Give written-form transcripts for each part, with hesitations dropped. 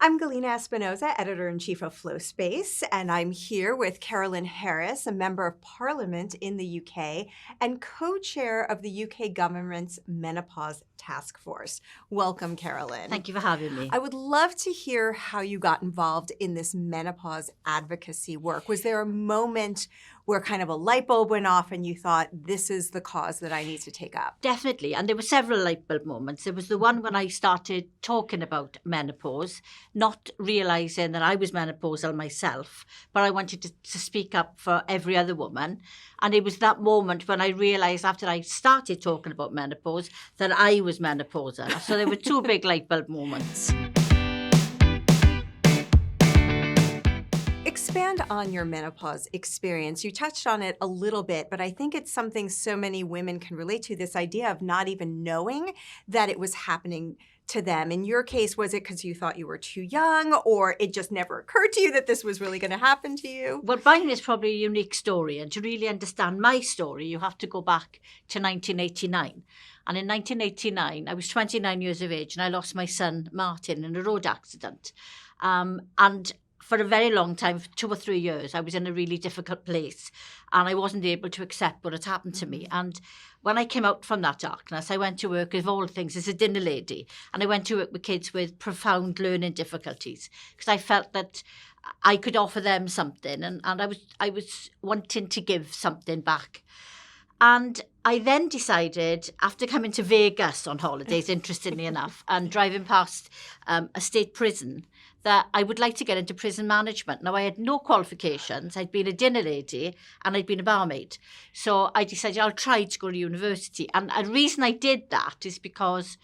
I'm Galina Espinoza, Editor-in-Chief of FlowSpace, and I'm here with Carolyn Harris, a Member of Parliament in the UK and co-chair of the UK government's Menopause Task Force. Welcome, Carolyn. Thank you for having me. I would love to hear how you got involved in this menopause advocacy work. Was there a moment where kind of a light bulb went off and you thought, this is the cause that I need to take up? Definitely. And there were several light bulb moments. There was the one when I started talking about menopause, not realising that I was menopausal myself, but I wanted to speak up for every other woman. And it was that moment when I realised after I started talking about menopause that I was menopausal. So there were two big light bulb moments. Expand on your menopause experience. You touched on it a little bit, but I think it's something so many women can relate to, this idea of not even knowing that it was happening to them. In your case, was it because you thought you were too young, or it just never occurred to you that this was really going to happen to you? Well, mine is probably a unique story, and to really understand my story, you have to go back to 1989. And in 1989, I was 29 years of age, and I lost my son, Martin, in a road accident. And for a very long time, for 2 or 3 years, I was in a really difficult place and I wasn't able to accept what had happened to me. And when I came out from that darkness, I went to work, of all things, as a dinner lady. And I went to work with kids with profound learning difficulties because I felt that I could offer them something, and I was wanting to give something back. And I then decided, after coming to Vegas on holidays, interestingly enough, and driving past a state prison, that I would like to get into prison management. Now, I had no qualifications. I'd been a dinner lady and I'd been a barmaid. So I decided I'll try to go to university. And the reason I did that is because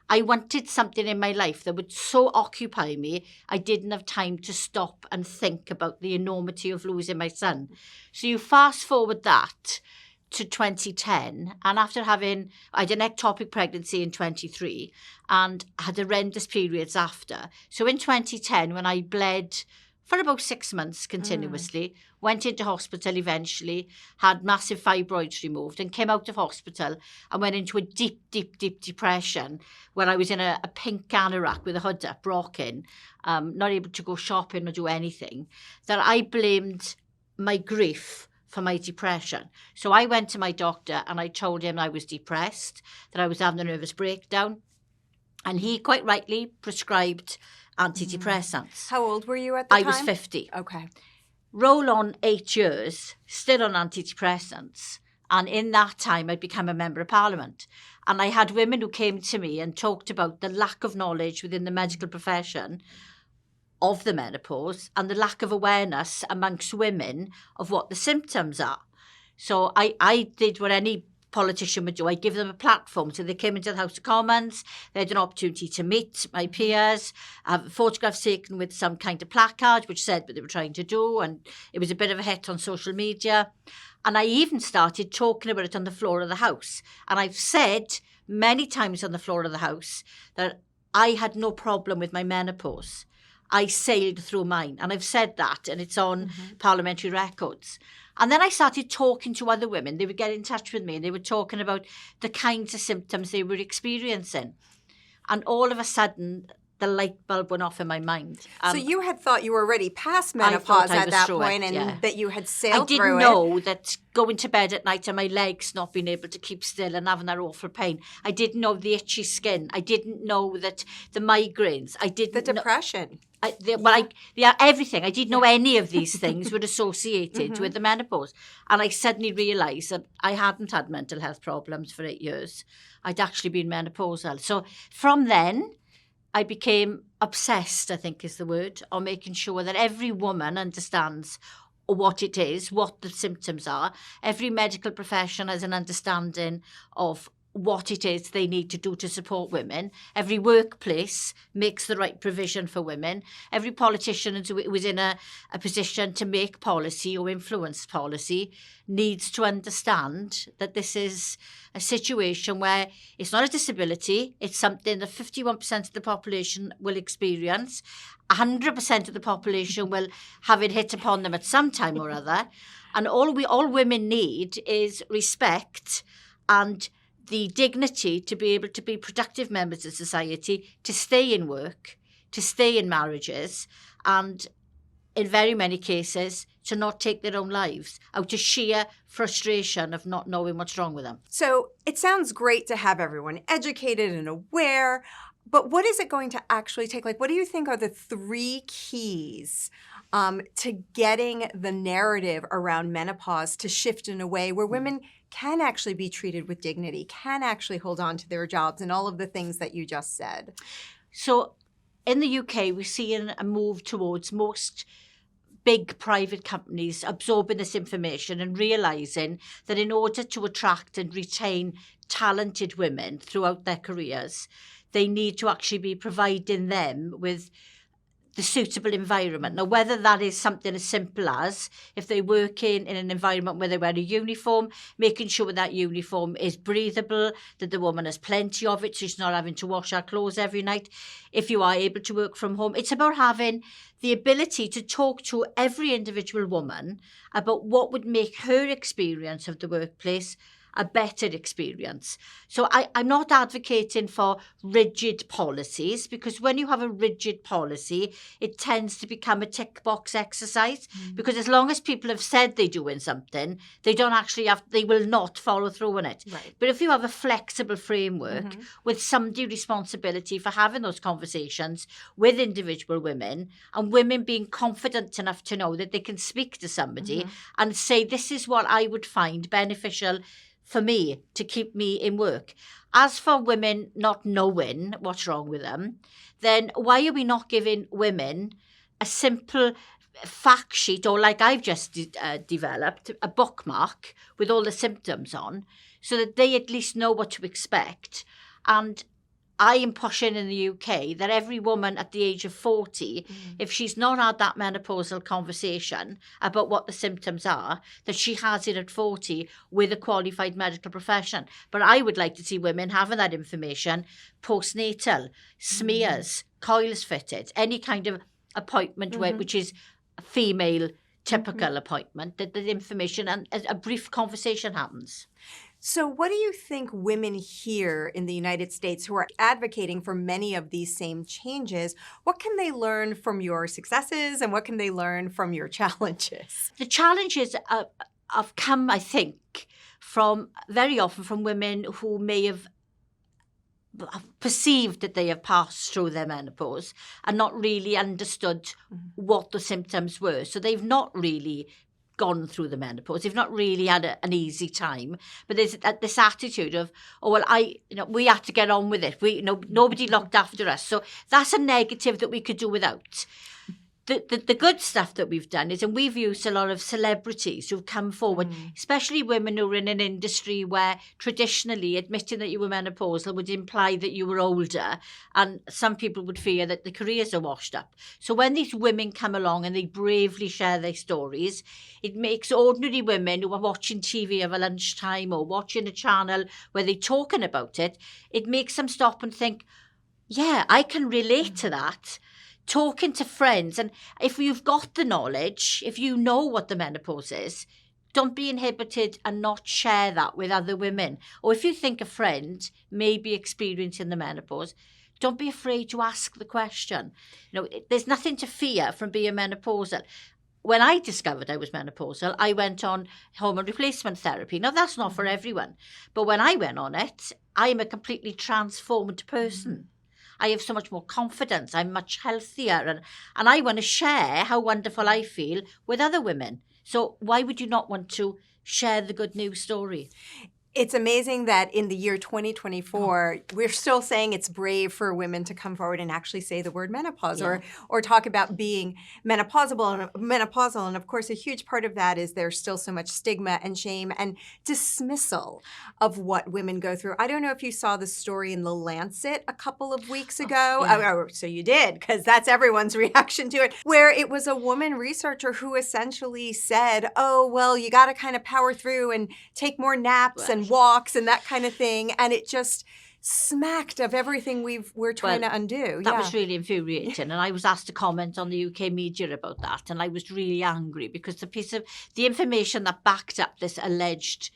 I wanted something in my life that would so occupy me, I didn't have time to stop and think about the enormity of losing my son. So you fast forward that to 2010, and after I had an ectopic pregnancy in 23 and had horrendous periods after. So in 2010, when I bled for about 6 months continuously, went into hospital eventually, had massive fibroids removed and came out of hospital and went into a deep, deep, deep depression where I was in a pink anorak with a hood up, rocking, not able to go shopping or do anything, that I blamed my grief for my depression. So I went to my doctor and I told him I was depressed, that I was having a nervous breakdown. And he quite rightly prescribed antidepressants. How old were you at the time? I was 50. Okay. Roll on 8 years, still on antidepressants. And in that time, I'd become a member of parliament. And I had women who came to me and talked about the lack of knowledge within the medical profession of the menopause and the lack of awareness amongst women of what the symptoms are. So I did what any politician would do. I give them a platform. So they came into the House of Commons, they had an opportunity to meet my peers, have photographs taken with some kind of placard which said what they were trying to do, and it was a bit of a hit on social media. And I even started talking about it on the floor of the House. And I've said many times on the floor of the House that I had no problem with my menopause. I sailed through mine, and I've said that, and it's on parliamentary records. And then I started talking to other women. They would get in touch with me, and they were talking about the kinds of symptoms they were experiencing. And all of a sudden, the light bulb went off in my mind. So you had thought you were already past menopause at that point, and that you had sailed through it. I didn't know that going to bed at night and my legs not being able to keep still and having that awful pain. I didn't know the itchy skin. I didn't know that the migraines. I didn't the depression. Everything. I didn't know any of these things were associated with the menopause. And I suddenly realised that I hadn't had mental health problems for 8 years. I'd actually been menopausal. So from then, I became obsessed, I think is the word, on making sure that every woman understands what it is, what the symptoms are. Every medical profession has an understanding of what it is they need to do to support women. Every workplace makes the right provision for women. Every politician who is in a position to make policy or influence policy needs to understand that this is a situation where it's not a disability, it's something that 51% of the population will experience. 100% of the population will have it hit upon them at some time or other. And all women need is respect and the dignity to be able to be productive members of society, to stay in work, to stay in marriages and, in very many cases, to not take their own lives out of sheer frustration of not knowing what's wrong with them. So it sounds great to have everyone educated and aware, but what is it going to actually take? Like, what do you think are the 3 keys to getting the narrative around menopause to shift in a way where women can actually be treated with dignity, can actually hold on to their jobs and all of the things that you just said? So in the UK, we're seeing a move towards most big private companies absorbing this information and realising that in order to attract and retain talented women throughout their careers, they need to actually be providing them with the suitable environment. Now, whether that is something as simple as if they work in an environment where they wear a uniform, making sure that uniform is breathable, that the woman has plenty of it so she's not having to wash her clothes every night. If you are able to work from home, it's about having the ability to talk to every individual woman about what would make her experience of the workplace a better experience. So I'm not advocating for rigid policies, because when you have a rigid policy, it tends to become a tick box exercise, because as long as people have said they're doing something, they don't actually they will not follow through on it. Right. But if you have a flexible framework with some due responsibility for having those conversations with individual women, and women being confident enough to know that they can speak to somebody and say, this is what I would find beneficial for me to keep me in work. As for women not knowing what's wrong with them, then why are we not giving women a simple fact sheet, or like I've just developed, a bookmark with all the symptoms on, so that they at least know what to expect? And I am pushing in the UK that every woman at the age of 40, if she's not had that menopausal conversation about what the symptoms are, that she has it at 40 with a qualified medical profession. But I would like to see women having that information postnatal, smears, coils fitted, any kind of appointment which is a female typical appointment, that the information and a brief conversation happens. So what do you think women here in the United States who are advocating for many of these same changes, what can they learn from your successes and what can they learn from your challenges? The challenges have come, I think, very often from women who may have perceived that they have passed through their menopause and not really understood what the symptoms were. So they've not really gone through the menopause. They've not really had an easy time. But there's this attitude of, oh, well, we had to get on with it. Nobody looked after us. So that's a negative that we could do without. The good stuff that we've done is, and we've used a lot of celebrities who've come forward, especially women who are in an industry where traditionally admitting that you were menopausal would imply that you were older, and some people would fear that the careers are washed up. So when these women come along and they bravely share their stories, it makes ordinary women who are watching TV of a lunchtime or watching a channel where they're talking about it, it makes them stop and think, yeah, I can relate to that. Talking to friends, and if you've got the knowledge, if you know what the menopause is, don't be inhibited and not share that with other women. Or if you think a friend may be experiencing the menopause, don't be afraid to ask the question. There's nothing to fear from being menopausal. When I discovered I was menopausal, I went on hormone replacement therapy. Now, that's not for everyone. But when I went on it, I'm a completely transformed person. I have so much more confidence. I'm much healthier. And I want to share how wonderful I feel with other women. So why would you not want to share the good news story? It's amazing that in the year 2024, we're still saying it's brave for women to come forward and actually say the word menopause or talk about being menopausal. And of course, a huge part of that is there's still so much stigma and shame and dismissal of what women go through. I don't know if you saw the story in The Lancet a couple of weeks ago. So you did, because that's everyone's reaction to it, where it was a woman researcher who essentially said, oh, well, you got to kind of power through and take more naps and walks and that kind of thing, and it just smacked of everything we're trying to undo. That was really infuriating, and I was asked to comment on the UK media about that, and I was really angry because the information that backed up this alleged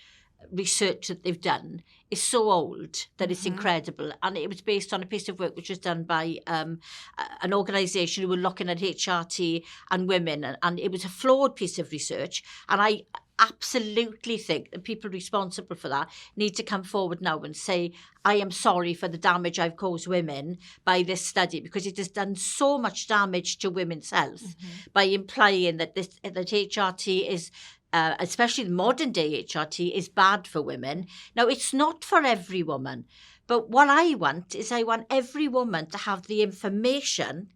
research that they've done is so old that it's incredible. And it was based on a piece of work which was done by an organisation who were looking at HRT and women. And it was a flawed piece of research. And I absolutely think that people responsible for that need to come forward now and say, I am sorry for the damage I've caused women by this study, because it has done so much damage to women's health by implying that that HRT is especially the modern day HRT is bad for women. Now, it's not for every woman, but what I want is I want every woman to have the information,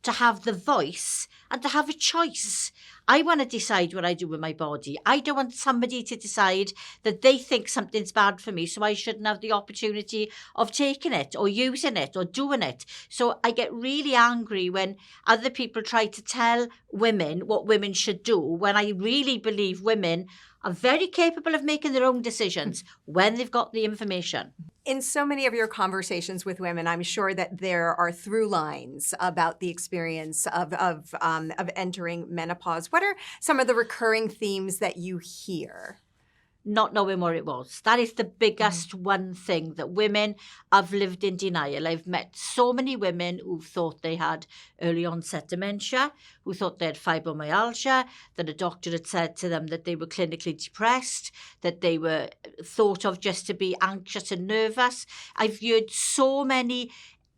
to have the voice, and to have a choice. I want to decide what I do with my body. I don't want somebody to decide that they think something's bad for me, so I shouldn't have the opportunity of taking it or using it or doing it. So I get really angry when other people try to tell women what women should do, when I really believe women are very capable of making their own decisions when they've got the information. In so many of your conversations with women, I'm sure that there are through lines about the experience of entering menopause. What are some of the recurring themes that you hear? Not knowing what it was. That is the biggest one thing, that women have lived in denial. I've met so many women who thought they had early onset dementia, who thought they had fibromyalgia, that a doctor had said to them that they were clinically depressed, that they were thought of just to be anxious and nervous. I've heard so many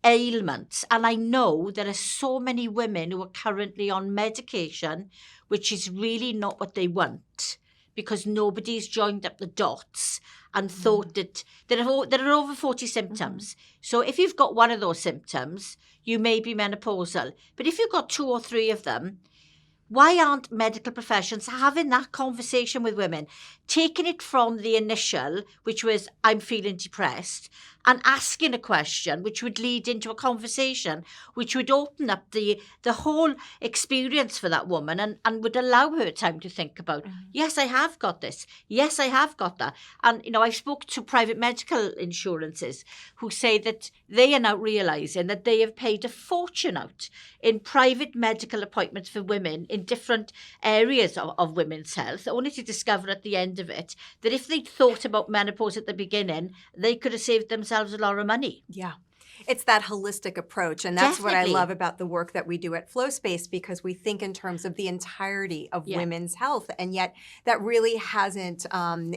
ailments, and I know there are so many women who are currently on medication, which is really not what they want, because nobody's joined up the dots and thought that there are over 40 symptoms. So if you've got one of those symptoms, you may be menopausal. But if you've got 2 or 3 of them, why aren't medical professions having that conversation with women, taking it from the initial, which was, I'm feeling depressed, and asking a question which would lead into a conversation which would open up the whole experience for that woman and would allow her time to think about, yes, I have got this. Yes, I have got that. And, I've spoke to private medical insurances who say that they are now realising that they have paid a fortune out in private medical appointments for women in different areas of women's health, only to discover at the end of it that if they'd thought about menopause at the beginning, they could have saved themselves a lot of money. Yeah. It's that holistic approach. And that's Definitely. what I love about the work that we do at Flow Space, because we think in terms of the entirety of women's health. And yet that really hasn't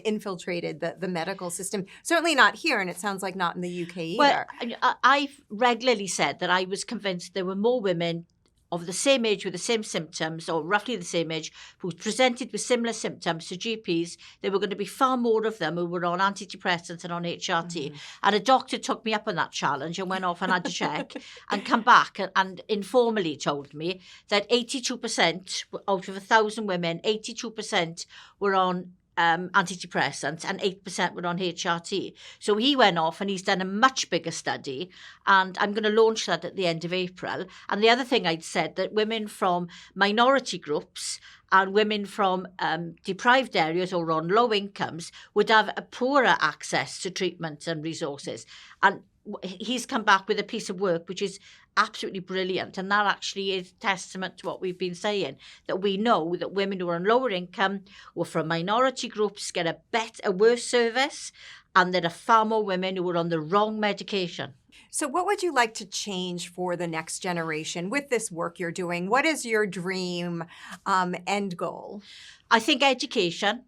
infiltrated the medical system. Certainly not here. And it sounds like not in the UK either. Well, I've regularly said that I was convinced there were more women of the same age with the same symptoms, or roughly the same age, who presented with similar symptoms to GPs. There were going to be far more of them who were on antidepressants and on HRT. And a doctor took me up on that challenge and went off and had to check and come back and informally told me that 82% out of 1,000 women, 82% were on antidepressants and 8% were on HRT. So he went off and he's done a much bigger study, and I'm going to launch that at the end of April. And the other thing I'd said, that women from minority groups and women from deprived areas or on low incomes would have a poorer access to treatment and resources. And he's come back with a piece of work which is absolutely brilliant, and that actually is testament to what we've been saying, that we know that women who are on lower income or from minority groups get a worse service, and there are far more women who are on the wrong medication. So what would you like to change for the next generation with this work you're doing? What is your dream end goal? I think education.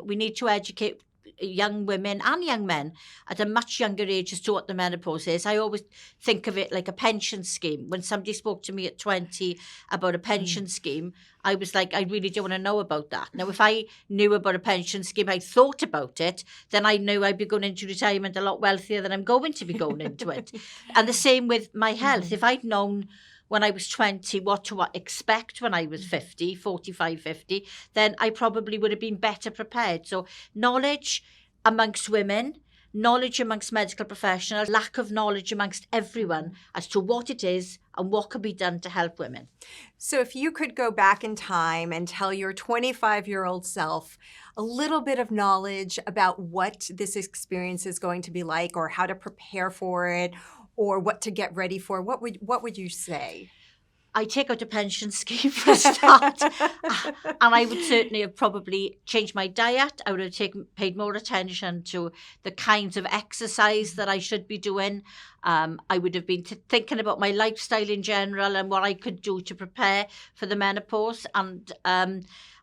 We need to educate young women and young men at a much younger age as to what the menopause is. I always think of it like a pension scheme. When somebody spoke to me at 20 about a pension scheme, I was like, I really don't want to know about that. Now, if I knew about a pension scheme, I thought about it, then I knew I'd be going into retirement a lot wealthier than I'm going to be going into it. And the same with my health. If I'd known when I was 20 what to expect when I was 50, 45, 50, then I probably would have been better prepared. So knowledge amongst women, knowledge amongst medical professionals, lack of knowledge amongst everyone as to what it is and what can be done to help women. So if you could go back in time and tell your 25-year-old self a little bit of knowledge about what this experience is going to be like, or how to prepare for it, or what to get ready for, what would you say? I take out a pension scheme for a start. And I would certainly have probably changed my diet. I would have paid more attention to the kinds of exercise that I should be doing. I would have been thinking about my lifestyle in general and what I could do to prepare for the menopause. And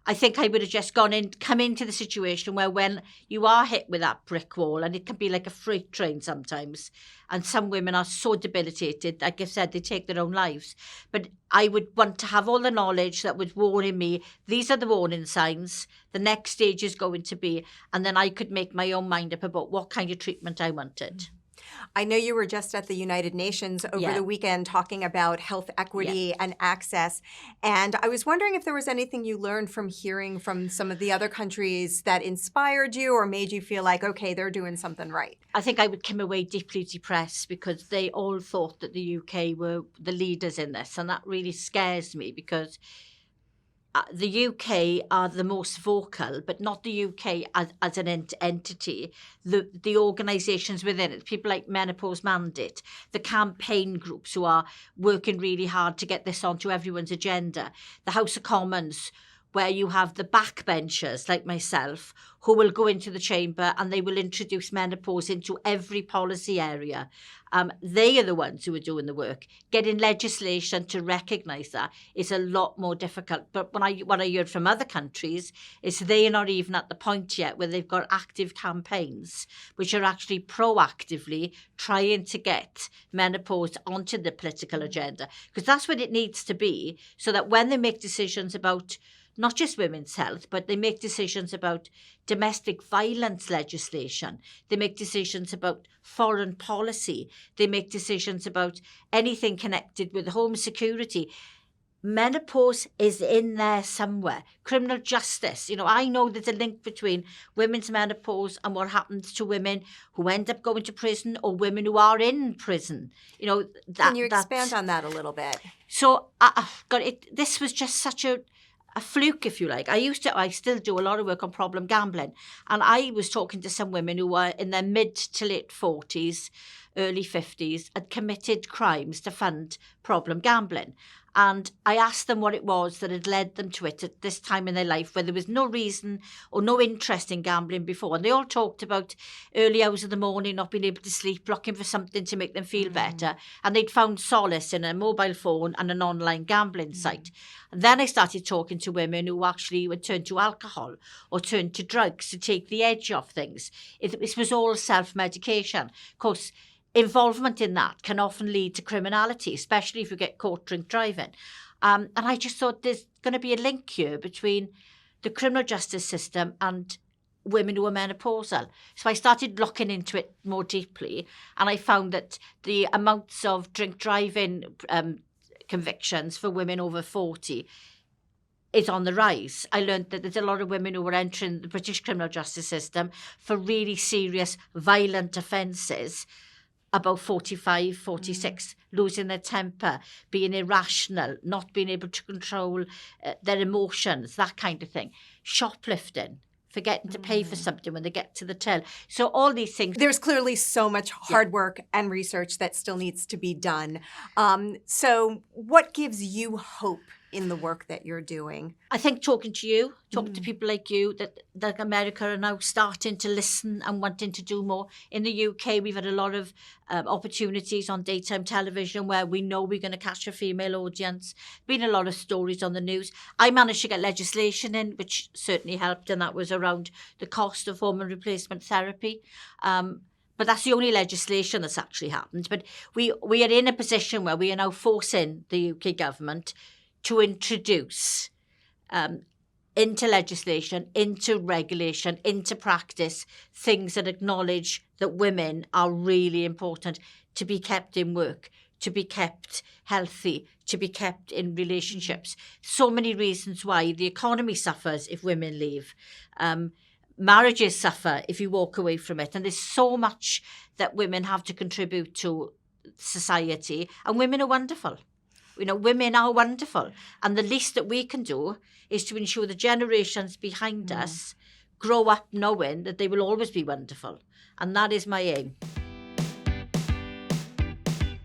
I think I would have just come into the situation where when you are hit with that brick wall, and it can be like a freight train sometimes, and some women are so debilitated, like I said, they take their own lives. But I would want to have all the knowledge that was warning me, these are the warning signs, the next stage is going to be, and then I could make my own mind up about what kind of treatment I wanted. I know you were just at the United Nations over the weekend talking about health equity and access. And I was wondering if there was anything you learned from hearing from some of the other countries that inspired you or made you feel like, okay, they're doing something right. I think I would come away deeply depressed because they all thought that the UK were the leaders in this. And that really scares me because the UK are the most vocal, but not the UK as an entity. The organisations within it, people like Menopause Mandate, the campaign groups who are working really hard to get this onto everyone's agenda, the House of Commons, where you have the backbenchers like myself who will go into the chamber and they will introduce menopause into every policy area. They are the ones who are doing the work. Getting legislation to recognise that is a lot more difficult. But what I heard from other countries is they are not even at the point yet where they've got active campaigns which are actually proactively trying to get menopause onto the political agenda. Because that's what it needs to be, so that when they make decisions about not just women's health, but they make decisions about domestic violence legislation. They make decisions about foreign policy. They make decisions about anything connected with home security. Menopause is in there somewhere. Criminal justice. I know there's a link between women's menopause and what happens to women who end up going to prison or women who are in prison. Can you expand on that a little bit? So, this was just such a fluke, if you like. I still do a lot of work on problem gambling. And I was talking to some women who were in their mid to late 40s, early 50s, had committed crimes to fund problem gambling. And I asked them what it was that had led them to it at this time in their life where there was no reason or no interest in gambling before. And they all talked about early hours of the morning, not being able to sleep, looking for something to make them feel better. And they'd found solace in a mobile phone and an online gambling site. And then I started talking to women who actually would turn to alcohol or turn to drugs to take the edge off things. This was all self-medication. Of course, involvement in that can often lead to criminality, especially if you get caught drink driving. And I just thought there's going to be a link here between the criminal justice system and women who are menopausal. So I started looking into it more deeply, and I found that the amounts of drink driving convictions for women over 40 is on the rise. I learned that there's a lot of women who were entering the British criminal justice system for really serious violent offences, about 45, 46, losing their temper, being irrational, not being able to control their emotions, that kind of thing. Shoplifting, forgetting to pay for something when they get to the till. So all these things. There's clearly so much hard work and research that still needs to be done. So what gives you hope in the work that you're doing? I think talking to to people like you, that America are now starting to listen and wanting to do more. In the UK, we've had a lot of opportunities on daytime television where we know we're going to catch a female audience. Been a lot of stories on the news. I managed to get legislation in, which certainly helped, and that was around the cost of hormone replacement therapy. But that's the only legislation that's actually happened. But we are in a position where we are now forcing the UK government to introduce into legislation, into regulation, into practice, things that acknowledge that women are really important to be kept in work, to be kept healthy, to be kept in relationships. So many reasons why the economy suffers if women leave. Marriages suffer if you walk away from it. And there's so much that women have to contribute to society. And women are wonderful. Women are wonderful. And the least that we can do is to ensure the generations behind us grow up knowing that they will always be wonderful. And that is my aim.